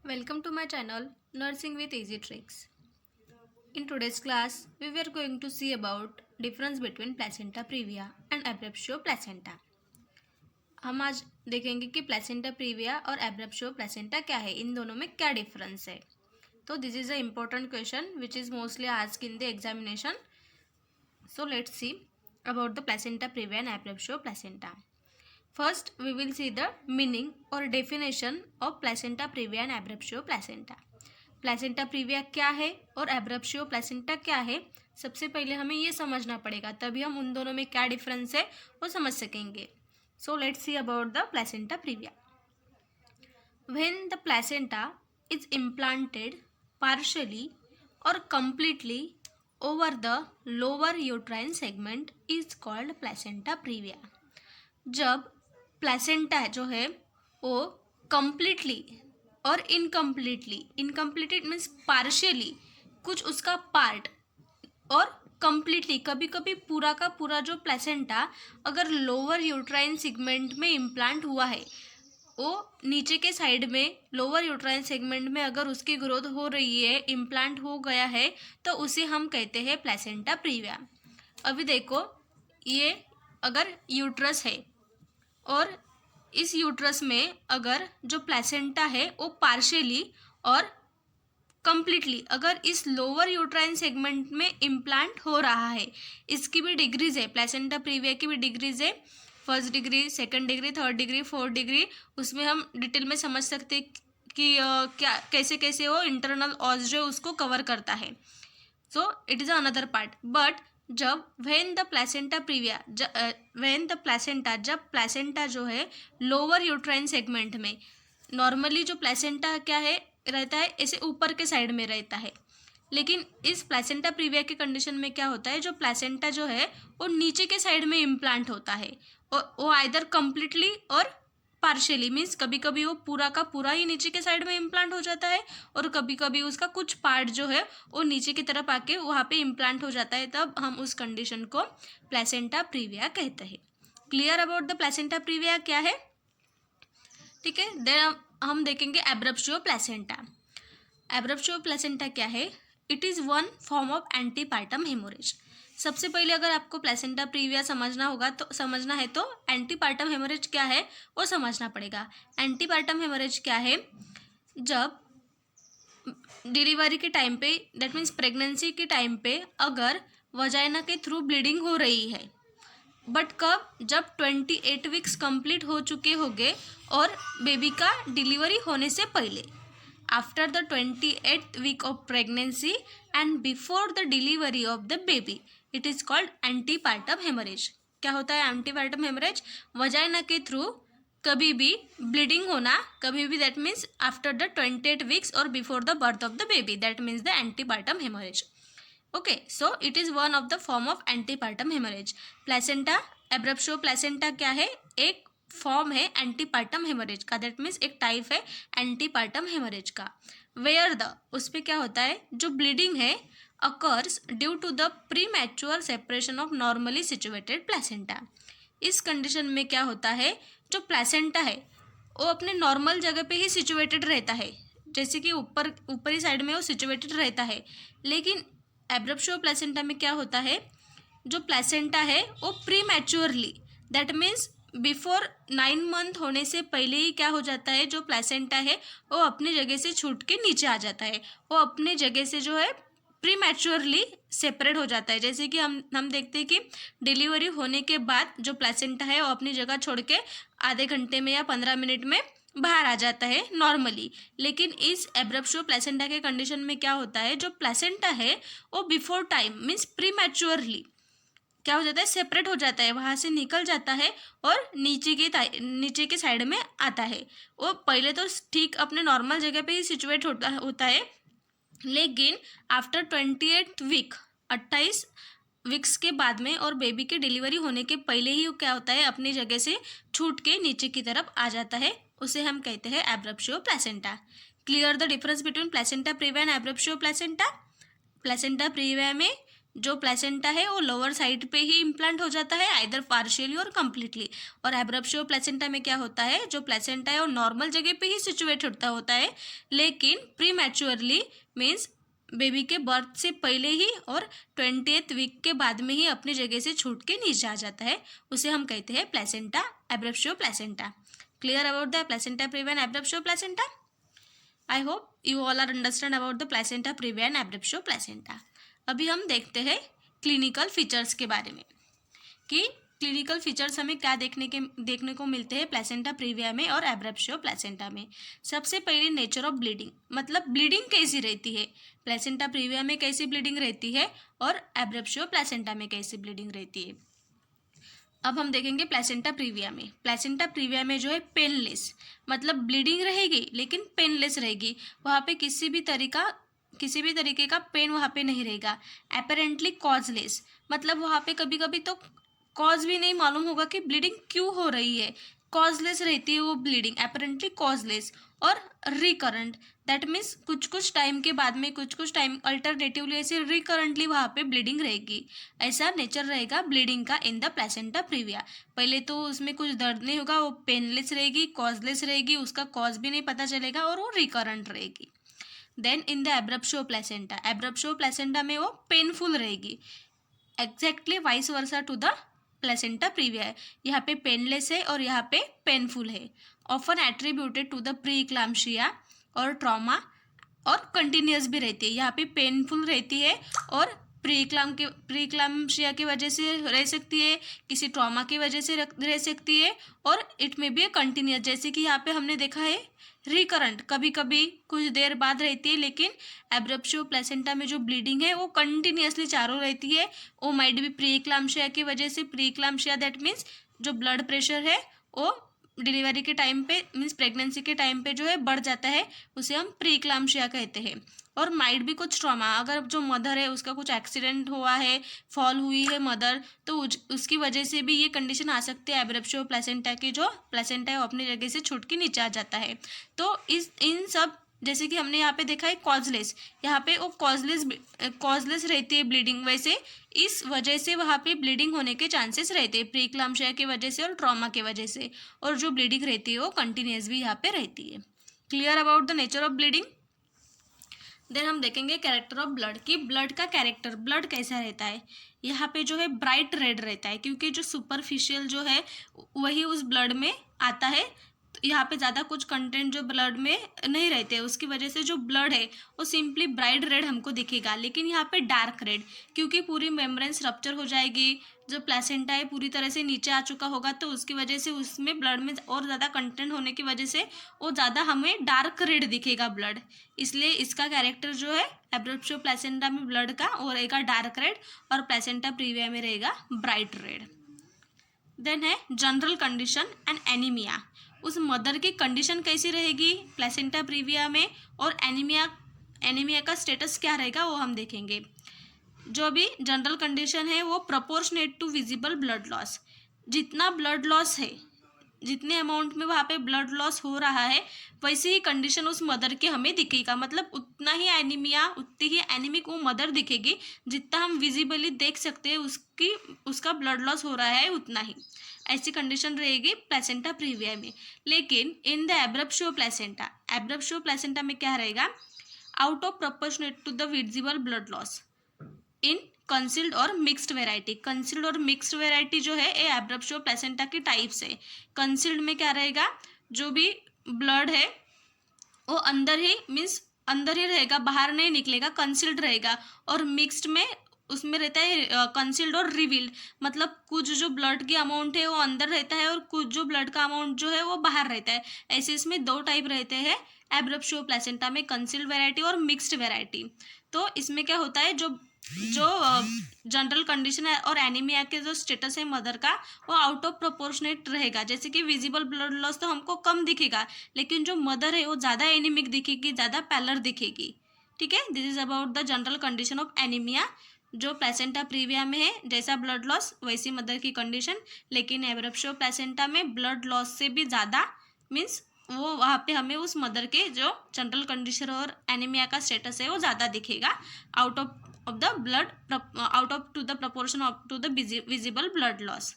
Welcome to my channel Nursing with Easy Tricks. In today's class, we were going to see about difference between placenta previa and abruptio placenta. हम आज देखेंगे कि placenta previa और abruptio placenta क्या है, इन दोनों में क्या डिफरेंस है. तो this is a important question which is mostly asked in the examination. So let's see about the placenta previa and abruptio placenta. First, we will see the meaning or definition of placenta previa and abruptio placenta. Placenta previa क्या है और abruptio placenta क्या है, सबसे पहले हमें ये समझना पड़ेगा, तभी हम उन दोनों में क्या डिफरेंस है वो समझ सकेंगे. So let's see about the placenta previa. When the placenta is implanted partially और completely over the lower uterine segment is called placenta previa. जब प्लेसेंटा जो है वो completely और इनकम्प्लीटली मीन्स पार्शियली कुछ उसका पार्ट और कम्प्लीटली कभी कभी पूरा का पूरा जो प्लेसेंटा अगर लोअर यूट्राइन सेगमेंट में इम्प्लांट हुआ है, वो नीचे के साइड में लोअर यूट्राइन सेगमेंट में अगर उसकी ग्रोथ हो रही है, इम्प्लांट हो गया है, तो उसे हम कहते हैं प्लेसेंटा प्रीविया. अभी देखो, ये अगर यूट्रस है और इस यूट्रस में अगर जो प्लेसेंटा है वो पार्शियली और कंप्लीटली अगर इस लोअर यूट्राइन सेगमेंट में इम्प्लांट हो रहा है, इसकी भी डिग्रीज है, प्लेसेंटा प्रीविया की भी डिग्रीज है, first degree, second degree, third degree, fourth degree. उसमें हम डिटेल में समझ सकते हैं कि क्या कैसे कैसे वो इंटरनल ऑज जो उसको कवर करता है. सो it is another part. But जब व्हेन द प्लेसेंटा प्रीविया जब प्लेसेंटा जो है लोअर यूट्राइन सेगमेंट में, नॉर्मली जो प्लेसेंटा क्या है रहता है ऐसे ऊपर के साइड में रहता है, लेकिन इस प्लेसेंटा प्रीविया के कंडीशन में क्या होता है, जो प्लेसेंटा जो है वो नीचे के साइड में इम्प्लांट होता है. वो आइदर कम्प्लीटली और पार्शियली मीन्स कभी कभी वो पूरा का पूरा ही नीचे के साइड में इम्प्लांट हो जाता है और कभी कभी उसका कुछ पार्ट जो है वो नीचे की तरफ आके वहाँ पे इम्प्लांट हो जाता है, तब हम उस कंडीशन को प्लेसेंटा प्रीविया कहते हैं. Clear about the placenta previa क्या है, ठीक है. देन हम देखेंगे एब्रप्शियो प्लेसेंटा. एब्रप्शियो प्लेसेंटा क्या है, it is one form of antepartum haemorrhage. सबसे पहले अगर आपको प्लेसेंटा प्रीविया समझना है तो एंटीपार्टम हेमोरेज क्या है वो समझना पड़ेगा. एंटीपार्टम हेमोरेज क्या है, जब डिलीवरी के टाइम पे, दैट मीन्स प्रेगनेंसी के टाइम पे अगर वजाइना के थ्रू ब्लीडिंग हो रही है, बट कब, जब 28 वीक्स कंप्लीट हो चुके होंगे और बेबी का डिलीवरी होने से पहले, after the 28th week of pregnancy and before the delivery of the baby, it is called antepartum hemorrhage. क्या होता है एंटीपार्टम हेमरेज, वजाइना के थ्रू कभी भी ब्लीडिंग होना, कभी भी, that means after the 28 weeks और before the birth of the baby, that means the antepartum haemorrhage. Okay, so it is one of the form of antepartum haemorrhage. Placenta abruptio placenta क्या है, एक form है antepartum haemorrhage का, that means एक type है antepartum haemorrhage का. Where the, उस पर क्या होता है, जो ब्लीडिंग है occurs due to the premature separation of normally situated placenta. इस कंडीशन में क्या होता है, जो प्लेसेंटा है वो अपने नॉर्मल जगह पे ही सिचुएटेड रहता है, जैसे कि ऊपरी साइड में वो सिचुएटेड रहता है, लेकिन एब्रप्शियो प्लेसेंटा में क्या होता है, जो प्लेसेंटा है वो pre maturely, that means before 9 month होने से पहले ही क्या हो जाता है, जो प्लेसेंटा है वो अपनी जगह से छूट के नीचे आ जाता है, वो अपने जगह से जो है प्री मैच्योरली सेपरेट हो जाता है. जैसे कि हम देखते हैं कि डिलीवरी होने के बाद जो प्लेसेंटा है वो अपनी जगह छोड़ के आधे घंटे में या 15 मिनट में बाहर आ जाता है नॉर्मली, लेकिन इस एब्रप्शियो प्लेसेंटा के कंडीशन में क्या होता है, जो प्लेसेंटा है वो before time means pre maturely क्या हो जाता है, सेपरेट हो जाता है, वहाँ से निकल जाता है और नीचे के साइड में आता है. वो पहले तो ठीक अपने नॉर्मल जगह पे ही सिचुएट होता है, लेकिन आफ्टर 28 वीक, 28 वीक्स के बाद में और बेबी के डिलीवरी होने के पहले ही क्या होता है, अपनी जगह से छूट के नीचे की तरफ आ जाता है, उसे हम कहते हैं abruptio placenta. Clear the difference between placenta previa and abruptio placenta. Placenta previa में जो प्लेसेंटा है वो लोअर साइड पे ही इम्प्लांट हो जाता है, आइदर पार्शियली और कम्प्लीटली। और एब्रप्शियो प्लेसेंटा में क्या होता है, जो प्लेसेंटा है वो नॉर्मल जगह पे ही सिचुएट होता है, लेकिन प्री मैच्योरली मीन्स बेबी के बर्थ से पहले ही और 20th वीक के बाद में ही अपनी जगह से छूट के नीचे आ जाता है, उसे हम कहते हैं placenta abruptio placenta. Clear about the placenta previa and abruptio placenta? I hope you all are understand about the placenta previa and abruptio placenta. अभी हम देखते हैं क्लिनिकल फीचर्स के बारे में कि क्लिनिकल फीचर्स हमें क्या देखने को मिलते हैं प्लेसेंटा प्रीविया में और एब्रप्शियो प्लेसेंटा में। सबसे पहले नेचर ऑफ ब्लीडिंग, मतलब ब्लीडिंग कैसी रहती है, प्लेसेंटा प्रीविया में कैसी ब्लीडिंग रहती है और एब्रप्शियो प्लेसेंटा में कैसी ब्लीडिंग रहती है। अब हम देखेंगे प्लेसेंटा प्रीविया में। प्लेसेंटा प्रीविया में जो है पेनलेस, मतलब ब्लीडिंग रहेगी लेकिन पेनलेस रहेगी, वहाँ पे किसी भी तरीके का पेन वहाँ पे नहीं रहेगा। अपेरेंटली कॉजलेस, मतलब वहाँ पे कभी कभी तो कॉज भी नहीं मालूम होगा कि ब्लीडिंग क्यों हो रही है, कॉजलेस रहती है वो ब्लीडिंग, अपेरेंटली कॉजलेस। और रिकरेंट, दैट मीन्स कुछ टाइम के बाद में कुछ टाइम अल्टरनेटिवली ऐसे रिकरेंटली वहाँ पे ब्लीडिंग रहेगी। ऐसा नेचर रहेगा ब्लीडिंग का इन द प्लेसेंटा प्रीविया। पहले तो उसमें कुछ दर्द नहीं होगा, वो पेनलेस रहेगी, कॉजलेस रहेगी, उसका कॉज भी नहीं पता चलेगा और वो रिकरेंट रहेगी। Then in the abruptio placenta में वो पेनफुल रहेगी, exactly vice versa to the placenta previa है। यहाँ पे पेनलेस है और यहाँ पे पेनफुल है। Often attributed to the pre eclampsia और ट्रॉमा, और कंटिन्यूस भी रहती है। यहाँ पे पेनफुल रहती है और प्री इक्लाम्शिया की वजह से रह सकती है, किसी ट्रॉमा की वजह से रह सकती है, और इट में भी कंटिन्यूस, जैसे कि यहाँ पे हमने देखा है रिकरेंट, कभी कभी कुछ देर बाद रहती है, लेकिन एब्रप्शियो प्लेसेंटा में जो ब्लीडिंग है वो कंटिन्यूसली चारों रहती है। वो माइट भी प्री इक्लाम्शिया की वजह से, प्री इक्लाम्शिया दैट मीन्स जो ब्लड प्रेशर है वो डिलीवरी के टाइम पे मीन्स प्रेगनेंसी के टाइम पे जो है बढ़ जाता है, उसे हम प्री इक्लाम्शिया कहते हैं। और माइट भी कुछ ट्रॉमा, अगर जो मदर है उसका कुछ एक्सीडेंट हुआ है, फॉल हुई है मदर, तो उसकी वजह से भी ये कंडीशन आ सकती है एब्रप्शियो प्लेसेंटा की, जो प्लेसेंटा है वो अपनी जगह से छूट के नीचे आ जाता है। तो इन सब, जैसे कि हमने यहाँ पे देखा है कॉजलेस, यहाँ पे वो कॉजलेस रहती है ब्लीडिंग, वैसे इस वजह से वहाँ पे ब्लीडिंग होने के चांसेस रहते हैं, प्री इक्लाम्शिया की वजह से और ट्रॉमा की वजह से, और जो ब्लीडिंग रहती है वो कंटिन्यूस भी यहाँ पे रहती है। Clear about the nature of bleeding. Then हम देखेंगे कैरेक्टर ऑफ ब्लड, कि ब्लड का कैरेक्टर, ब्लड कैसा रहता है। यहाँ पे जो है ब्राइट रेड रहता है, क्योंकि जो सुपरफिशियल जो है वही उस ब्लड में आता है, तो यहाँ पे ज़्यादा कुछ कंटेंट जो ब्लड में नहीं रहते हैं, उसकी वजह से जो ब्लड है वो सिंपली ब्राइट रेड हमको दिखेगा। लेकिन यहाँ पे डार्क रेड, क्योंकि पूरी मेम्ब्रेन्स रप्चर हो जाएगी, जो प्लेसेंटा है पूरी तरह से नीचे आ चुका होगा, तो उसकी वजह से उसमें ब्लड में और ज़्यादा कंटेंट होने की वजह से वो ज़्यादा हमें डार्क रेड दिखेगा ब्लड। इसलिए इसका कैरेक्टर जो है एब्रप्शियो प्लेसेंटा में ब्लड का वो रहेगा डार्क रेड, और प्लेसेंटा प्रीविया में रहेगा ब्राइट रेड। देन है जनरल कंडीशन एंड एनीमिया, उस मदर की कंडीशन कैसी रहेगी प्लेसेंटा प्रीविया में, और एनीमिया का स्टेटस क्या रहेगा वो हम देखेंगे। जो भी जनरल कंडीशन है वो proportionate to visible blood loss, जितना ब्लड लॉस है, जितने अमाउंट में वहाँ पे ब्लड लॉस हो रहा है, वैसी ही कंडीशन उस मदर की हमें दिखेगा, मतलब उतना ही एनीमिया, उतनी ही एनीमिक वो मदर दिखेगी, जितना हम विजिबली देख सकते हैं उसका ब्लड लॉस हो रहा है उतना ही। ऐसी कंडीशन रहेगी प्लेसेंटा प्रीविया में। लेकिन इन द एब्रप्शियो प्लेसेंटा में क्या रहेगा, out of proportionate to the visible blood loss in concealed और मिक्स्ड वेराइटी। कंसील्ड और मिक्स्ड वेराइटी जो है ये एब्रप्शियो प्लेसेंटा की टाइप्स है। कंसील्ड में क्या रहेगा, जो भी ब्लड है वो अंदर ही रहेगा, बाहर नहीं निकलेगा, कंसील्ड रहेगा। और मिक्स्ड में उसमें रहता है कंसील्ड और रिवील्ड, मतलब कुछ जो ब्लड की अमाउंट है वो अंदर रहता है और कुछ जो ब्लड का अमाउंट जो है वो बाहर रहता है। ऐसे इसमें दो टाइप रहते हैं एब्रप्शियो प्लेसेंटा में, कंसील्ड वेराइटी और मिक्स्ड वेराइटी। तो इसमें क्या होता है, जो जनरल कंडीशन है और एनीमिया के जो स्टेटस है मदर का, वो आउट ऑफ प्रोपोर्शनेट रहेगा। जैसे कि विजिबल ब्लड लॉस तो हमको कम दिखेगा, लेकिन जो मदर है वो ज़्यादा एनीमिक दिखेगी, ज़्यादा पैलर दिखेगी। ठीक है, this is about the general condition of anaemia, जो प्लेसेंटा प्रीविया में है, जैसा ब्लड लॉस वैसी मदर की कंडीशन। लेकिन एब्रप्शियो प्लेसेंटा में ब्लड लॉस से भी ज़्यादा मीन्स वो वहाँ पे हमें उस मदर के जो जनरल कंडीशन और एनीमिया का स्टेटस है वो ज़्यादा दिखेगा out of the blood, out of to the proportion of to the visible blood loss.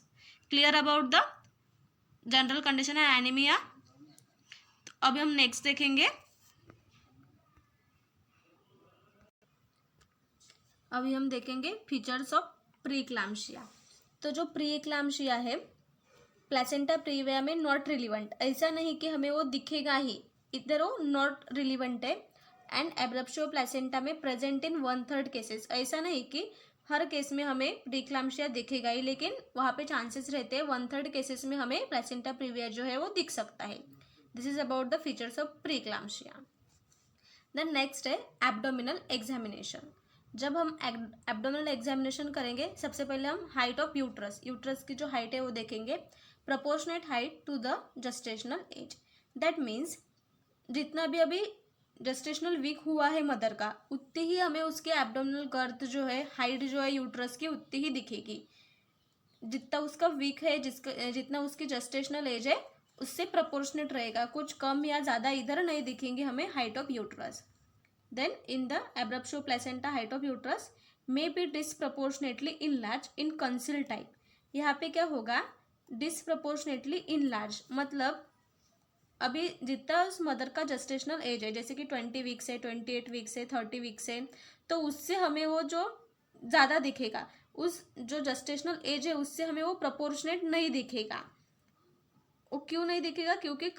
Clear about the general condition and anaemia. तो अभी हम नेक्स्ट देखेंगे। अभी हम देखेंगे फीचर्स ऑफ प्रीक्लाम्शिया। तो जो प्रीक्लाम्शिया है प्लेसेंटा प्रीविया में नॉट रिलीवेंट, ऐसा नहीं कि हमें वो दिखेगा ही, इधर वो नॉट रिलीवेंट है। एंड एब्रप्शियो प्लेसेंटा में प्रेजेंट इन 1/3 केसेस, ऐसा नहीं कि हर केस में हमें प्रीक्लाम्शिया दिखेगा ही, लेकिन वहाँ पे चांसेस रहते हैं 1/3 केसेस में हमें प्लेसेंटा प्रीविया जो है वो दिख सकता है। This is about the features of pre-eclampsia. Then next है एब्डोमिनल एग्जामिनेशन। जब हम एब्डोमिनल एग्जामिनेशन करेंगे, सबसे पहले हम हाइट ऑफ यूट्रस, यूट्रस की जो हाइट है वो देखेंगे, proportionate height to the gestational age. That means जितना भी अभी जेस्टेशनल वीक हुआ है मदर का, उतनी ही हमें उसके एब्डोमिनल गर्थ जो है, हाइट जो है यूट्रस की, उतनी ही दिखेगी। जितना उसका वीक है, जितना उसकी जेस्टेशनल एज है, उससे प्रपोर्शनेट रहेगा, कुछ कम या ज़्यादा इधर नहीं दिखेंगे हमें height of uterus. Then in the abruptio placenta height of uterus may be disproportionately enlarged in conceal type। यहाँ पे क्या होगा, disproportionately enlarged मतलब अभी जितना उस मदर का जेस्टेशनल एज है, जैसे कि 20 वीक्स है, 28 वीक्स है, 30 वीक्स है, तो उससे हमें वो जो ज़्यादा दिखेगा, उस जो जेस्टेशनल एज है उससे हमें वो प्रपोर्शनेट नहीं दिखेगा। वो क्यों नहीं दिखेगा, क्योंकि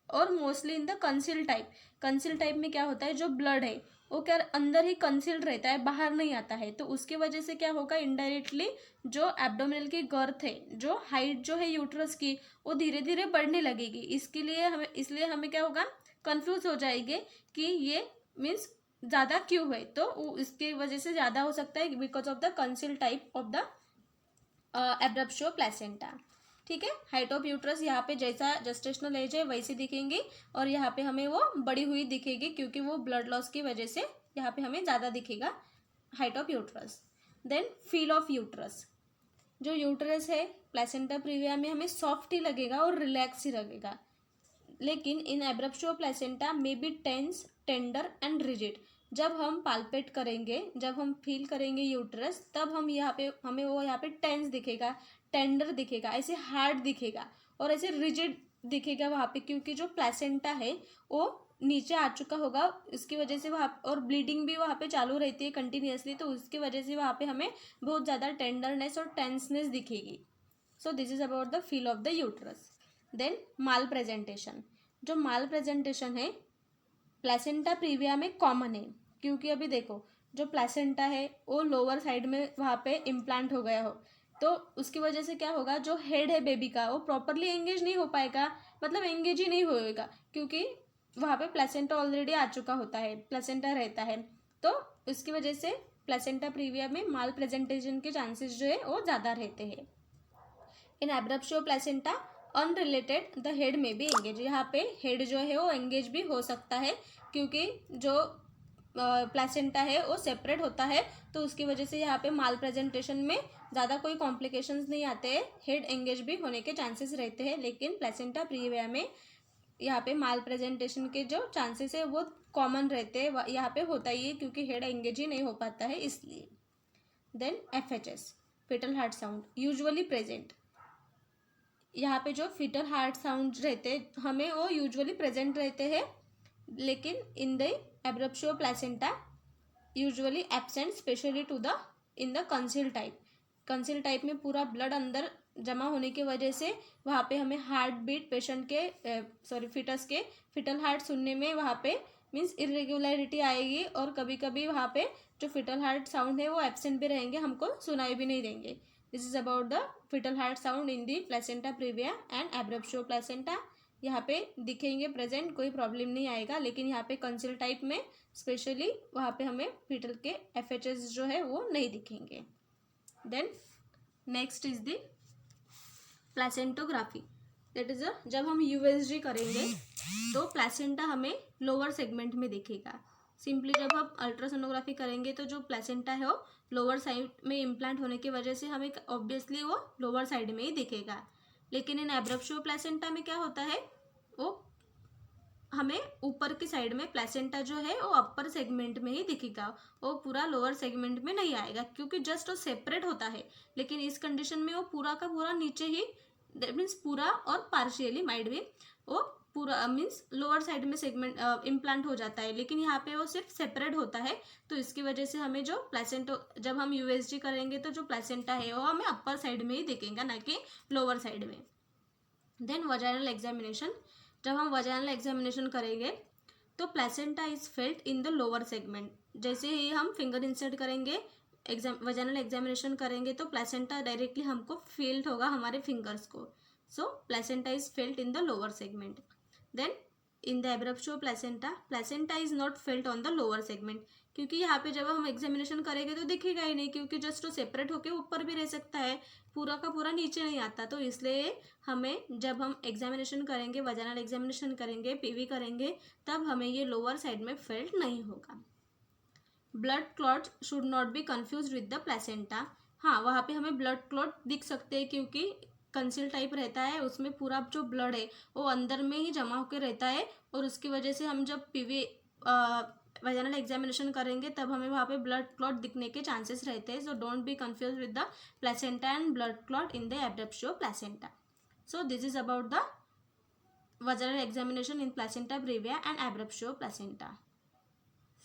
और mostly in the conceal type. Conceal type में क्या होता है, जो ब्लड है वो क्या अंदर ही कंसील्ड रहता है, बाहर नहीं आता है, तो उसकी वजह से क्या होगा, इनडायरेक्टली जो एब्डोमिनल की गर्थ है, जो हाइट जो है यूट्रस की, वो धीरे धीरे बढ़ने लगेगी। इसलिए हमें क्या होगा, कंफ्यूज हो जाएंगे कि ये मीन्स ज़्यादा क्यों है, तो इसकी वजह से ज़्यादा हो सकता है because of the conceal type of the abruptio placenta. ठीक है, हाइट ऑफ यूट्रस यहाँ पे जैसा जेस्टेशनल एज है वैसी दिखेंगी, और यहाँ पे हमें वो बड़ी हुई दिखेगी, क्योंकि वो ब्लड लॉस की वजह से यहाँ पे हमें ज़्यादा दिखेगा height of uterus. Then feel of uterus, जो यूट्रस है प्लेसेंटा प्रीविया में हमें सॉफ्ट ही लगेगा और रिलैक्स ही लगेगा, लेकिन इन एब्रप्शियो प्लेसेंटा में be tense, tender and rigid. जब हम पाल्पेट करेंगे, जब हम फील करेंगे यूट्रस, तब हम यहाँ पे हमें वो यहाँ पे टेंस दिखेगा, टेंडर दिखेगा, ऐसे हार्ड दिखेगा और ऐसे रिजिड दिखेगा वहाँ पे, क्योंकि जो प्लेसेंटा है वो नीचे आ चुका होगा, इसकी वजह से वहाँ और ब्लीडिंग भी वहाँ पे चालू रहती है कंटिन्यूसली, तो उसकी वजह से वहाँ पे हमें बहुत ज़्यादा टेंडरनेस और टेंसनेस दिखेगी। So this is about the feel of the uterus. Then malpresentation, जो माल प्रेजेंटेशन है प्लेसेंटा प्रीविया में कॉमन है, क्योंकि अभी देखो जो प्लेसेंटा है वो लोअर साइड में वहाँ पे इम्प्लांट हो गया हो, तो उसकी वजह से क्या होगा, जो हेड है बेबी का वो प्रॉपरली एंगेज नहीं हो पाएगा, मतलब एंगेज ही नहीं होएगा, क्योंकि वहाँ पे प्लेसेंटा ऑलरेडी आ चुका होता है, प्लेसेंटा रहता है, तो उसकी वजह से प्लेसेंटा प्रीविया में माल प्रेजेंटेशन के चांसेस जो है वो ज़्यादा रहते हैं। In abruptio placenta unrelated the head में भी एंगेज, यहाँ पे हेड जो है वो एंगेज भी हो सकता है, क्योंकि जो प्लेसेंटा है वो सेपरेट होता है, तो उसकी वजह से यहाँ पे माल प्रेजेंटेशन में ज़्यादा कोई कॉम्प्लिकेशंस नहीं आते हैं, हेड एंगेज भी होने के चांसेस रहते हैं, लेकिन प्लेसेंटा प्रीविया में यहाँ पे माल प्रेजेंटेशन के जो चांसेस है वो कॉमन रहते हैं, यहाँ पे होता ही है, क्योंकि हेड एंगेज ही नहीं हो पाता है इसलिए। Then FHS fetal heart sound usually present, यहाँ पे जो फिटल हार्ट साउंड रहते हैं हमें वो यूजुअली प्रेजेंट रहते हैं, लेकिन in the abruptio placenta usually absent, specially to the in the conceal type. Conceal type में पूरा ब्लड अंदर जमा होने की वजह से वहाँ पे हमें हार्ट बीट पेशेंट के फिटस के फिटल हार्ट सुनने में वहाँ पे मीन्स इरेगुलरिटी आएगी, और कभी कभी वहाँ पे जो फिटल हार्ट साउंड है वो एब्सेंट भी रहेंगे, हमको सुनाई भी नहीं देंगे। This is about the fetal heart sound in the placenta previa and abruptio placenta. यहाँ पे दिखेंगे प्रेजेंट, कोई प्रॉब्लम नहीं आएगा, लेकिन यहाँ पे कंसील टाइप में स्पेशली वहाँ पे हमें फिटल के FHS जो है वो नहीं दिखेंगे। Then next is the placentography, that is जब हम USG करेंगे तो प्लेसेंटा हमें लोअर सेगमेंट में दिखेगा। सिंपली जब हम अल्ट्रासोनोग्राफी करेंगे तो जो प्लेसेंटा है वो लोअर साइड में इम्प्लांट होने की वजह से हमें ऑब्वियसली वो लोअर साइड में ही दिखेगा, लेकिन इन एब्रप्शियो प्लेसेंटा में क्या होता है, वो हमें ऊपर की साइड में प्लेसेंटा जो है वो अपर सेगमेंट में ही दिखेगा, वो पूरा लोअर सेगमेंट में नहीं आएगा, क्योंकि जस्ट वो सेपरेट होता है। लेकिन इस कंडीशन में वो पूरा का पूरा नीचे ही, दैट मीन्स पूरा और पार्शियली माइट भी वो पूरा मीन्स लोअर साइड में सेगमेंट इम्प्लांट हो जाता है, लेकिन यहाँ पे वो सिर्फ सेपरेट होता है। तो इसकी वजह से हमें जो प्लेसेंटा, जब हम यूएसजी करेंगे तो जो प्लेसेंटा है वो हमें अपर साइड में ही दिखेगा, ना कि लोअर साइड में। देन वजाइनल एग्जामिनेशन, जब हम वजाइनल एग्जामिनेशन करेंगे तो placenta is felt in the lower segment. जैसे ही हम फिंगर इंसर्ट करेंगे, वजाइनल एग्जामिनेशन करेंगे तो प्लेसेंटा डायरेक्टली हमको फील्ड होगा हमारे फिंगर्स को। So placenta is felt in the lower segment. Then in the abruptio placenta, placenta is not felt on the lower segment, क्योंकि यहाँ पे जब हम एग्जामिनेशन करेंगे तो दिखेगा ही नहीं, क्योंकि जस्ट वो सेपरेट होके ऊपर भी रह सकता है, पूरा का पूरा नीचे नहीं आता। तो इसलिए हमें जब हम एग्जामिनेशन करेंगे, वजाइनल एग्जामिनेशन करेंगे, पीवी करेंगे, तब हमें ये लोअर साइड में फेल्ट नहीं होगा। Blood clot should not be confuse with the placenta. हाँ, वहाँ पे हमें ब्लड क्लॉट दिख सकते हैं, क्योंकि कंसील टाइप रहता है, उसमें पूरा जो ब्लड है वो अंदर में ही जमा होकर रहता है, और उसकी वजह से हम जब पीवी वजाइनल एग्जामिनेशन करेंगे तब हमें वहाँ पे ब्लड क्लॉट दिखने के चांसेस रहते हैं। So don't be confuse with the placenta and blood clot in the abruptio placenta. So this is about the vaginal examination in placenta previa and abruptio placenta.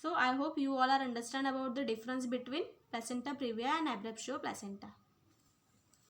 So I hope you all are understand about the difference between placenta previa and abruptio placenta.